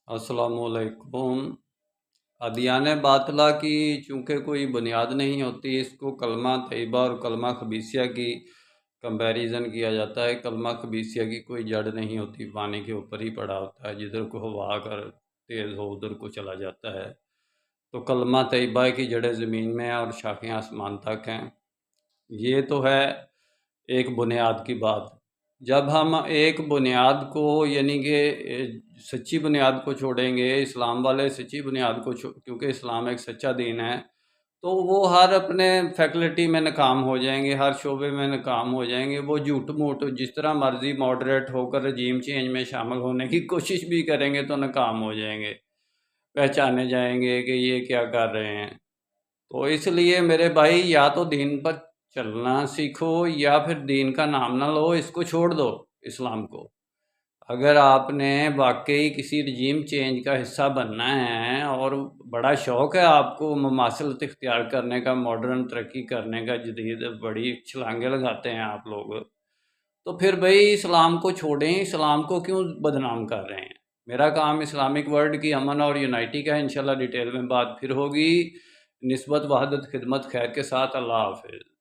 السلام علیکم۔ ادیان باطلہ کی چونکہ کوئی بنیاد نہیں ہوتی، اس کو کلمہ طیبہ اور کلمہ خبیثیہ کی کمپیریزن کیا جاتا ہے۔ کلمہ خبیثیہ کی کوئی جڑ نہیں ہوتی، پانی کے اوپر ہی پڑا ہوتا ہے، جدھر کو ہوا کر تیز ہو ادھر کو چلا جاتا ہے۔ تو کلمہ طیبہ کی جڑیں زمین میں ہیں اور شاخیں آسمان تک ہیں۔ یہ تو ہے ایک بنیاد کی بات۔ جب ہم ایک بنیاد کو یعنی کہ سچی بنیاد کو چھوڑیں گے، اسلام والے سچی بنیاد کو کیونکہ اسلام ایک سچا دین ہے، تو وہ ہر اپنے فیکلٹی میں ناکام ہو جائیں گے، ہر شعبے میں ناکام ہو جائیں گے۔ وہ جھوٹ موٹ جس طرح مرضی ماڈریٹ ہو کر رجیم چینج میں شامل ہونے کی کوشش بھی کریں گے تو ناکام ہو جائیں گے، پہچانے جائیں گے کہ یہ کیا کر رہے ہیں۔ تو اس لیے میرے بھائی، یا تو دین پر چلنا سیکھو یا پھر دین کا نام نہ لو، اس کو چھوڑ دو اسلام کو۔ اگر آپ نے واقعی کسی رجیم چینج کا حصہ بننا ہے اور بڑا شوق ہے آپ کو مماثلت اختیار کرنے کا، ماڈرن ترقی کرنے کا، جدید بڑی چھلانگیں لگاتے ہیں آپ لوگ، تو پھر بھائی اسلام کو چھوڑیں۔ اسلام کو کیوں بدنام کر رہے ہیں؟ میرا کام اسلامک ورلڈ کی امن اور یونائٹی کا ہے۔ انشاءاللہ ڈیٹیل میں بات پھر ہوگی۔ نسبت وحدت خدمت خیر کے ساتھ۔ اللہ حافظ۔